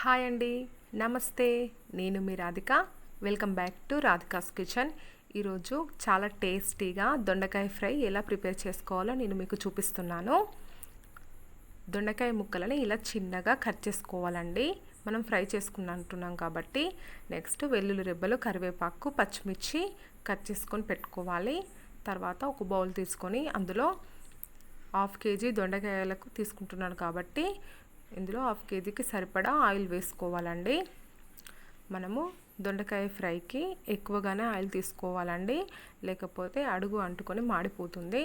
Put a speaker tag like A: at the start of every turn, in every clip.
A: Hi అండి, నమస్తే. నేను మీ Radhika. Welcome back to Radhika's kitchen. ఈరోజు చాలా టేస్టీగా దొండకాయ ఫ్రై ఎలా ప్రిపేర్ చేసుకోవాలో నేను మీకు చూపిస్తున్నాను. దొండకాయ ముక్కలని ఇలా చిన్నగా కట్ చేసుకోవాలండి. మనం ఫ్రై చేసుకుంటున్నాం కాబట్టి నెక్స్ట్ వెల్లుల్లి రెబ్బలు, కరివేపాకు, పచ్చిమిర్చి కట్ చేసుకొని పెట్టుకోవాలి. తర్వాత ఒక బౌల్ తీసుకొని అందులో 1/2 కేజీ దొండకాయలకు తీసుకుంటున్నాను కాబట్టి ఇందులో 1/2 కేజీకి సరిపడా ఆయిల్ వేసుకోవాలండి. మనము దొండకాయ ఫ్రైకి ఎక్కువగానే ఆయిల్ తీసుకోవాలండి, లేకపోతే అడుగు అంటుకొని మాడిపోతుంది.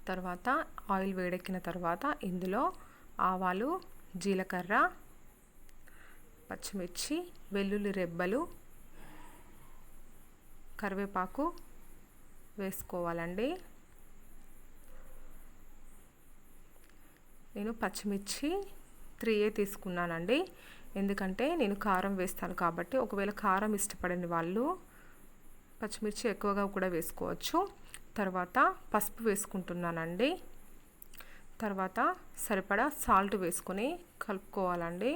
A: తర్వాత ఆయిల్ వేడెక్కిన తర్వాత ఇందులో ఆవాలు, జీలకర్ర, పచ్చిమిర్చి, వెల్లుల్లి రెబ్బలు, కరివేపాకు వేసుకోవాలండి. నేను పచ్చిమిర్చి 3 తీసుకున్నానండి, ఎందుకంటే నేను కారం వేస్తాను కాబట్టి. ఒకవేళ కారం ఇష్టపడని వాళ్ళు పచ్చిమిర్చి ఎక్కువగా కూడా వేసుకోవచ్చు. తర్వాత పసుపు వేసుకుంటున్నానండి. తర్వాత సరిపడా సాల్ట్ వేసుకొని కలుపుకోవాలండి.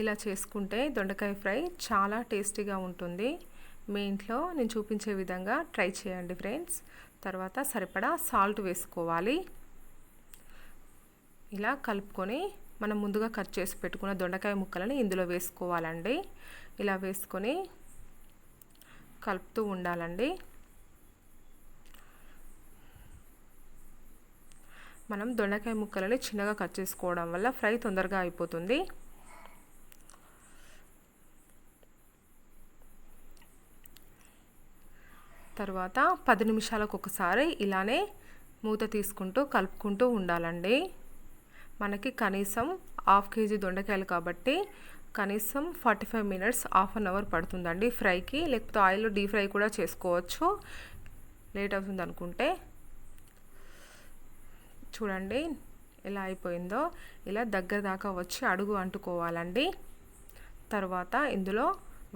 A: ఇలా చేసుకుంటే దొండకాయ ఫ్రై చాలా టేస్టీగా ఉంటుంది. మీ ఇంట్లో నేను చూపించే విధంగా ట్రై చేయండి ఫ్రెండ్స్. తర్వాత సరిపడా సాల్ట్ వేసుకోవాలి. ఇలా కలుపుకొని మనం ముందుగా కట్ చేసి పెట్టుకున్న దొండకాయ ముక్కలని ఇందులో వేసుకోవాలండి. ఇలా వేసుకొని కలుపుతూ ఉండాలండి. మనం దొండకాయ ముక్కలని చిన్నగా కట్ చేసుకోవడం వల్ల ఫ్రై తొందరగా అయిపోతుంది. తర్వాత 10 నిమిషాలకు ఒకసారి ఇలానే మూత తీసుకుంటూ కలుపుకుంటూ ఉండాలండి. మనకి కనీసం 1/2 కేజీ దొండకాయలు కాబట్టి కనీసం 45 మినిట్స్, 1/2 అవర్ పడుతుందండి ఫ్రైకి. లేకపోతే ఆయిల్లో డీప్ ఫ్రై కూడా చేసుకోవచ్చు, లేట్ అవుతుంది అనుకుంటే. చూడండి ఎలా అయిపోయిందో. ఇలా దగ్గర దాకా వచ్చి అడుగు అంటుకోవాలండి. తర్వాత ఇందులో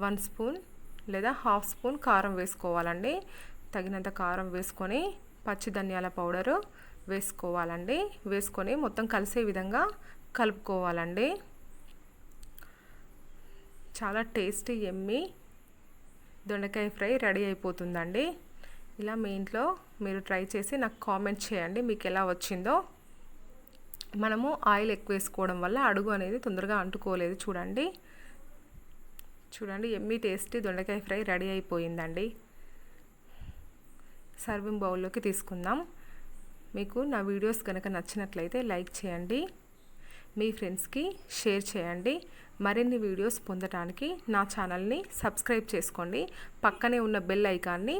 A: 1 స్పూన్ లేదా 1/2 స్పూన్ కారం వేసుకోవాలండి. తగినంత కారం వేసుకొని పచ్చి ధనియాల పౌడరు వేసుకోవాలండి. వేసుకొని మొత్తం కలిసే విధంగా కలుపుకోవాలండి. చాలా టేస్టీ యమ్మీ దొండకాయ ఫ్రై రెడీ అయిపోతుందండి. ఇలా మీ ఇంట్లో మీరు ట్రై చేసి నాకు కామెంట్ చేయండి మీకు ఎలా వచ్చిందో. మనము ఆయిల్ ఎక్కువ వేసుకోవడం వల్ల అడుగు అనేది తొందరగా అంటుకోలేదు. చూడండి యమ్మీ టేస్టీ దొండకాయ ఫ్రై రెడీ అయిపోయిందండి. సర్వింగ్ బౌల్లోకి తీసుకుందాం. మీకు నా వీడియోస్ కనుక నచ్చినట్లయితే లైక్ చేయండి, మీ ఫ్రెండ్స్కి షేర్ చేయండి. మరిన్ని వీడియోస్ పొందడానికి నా ఛానల్ని సబ్స్క్రైబ్ చేసుకోండి. పక్కనే ఉన్న బెల్ ఐకాన్ని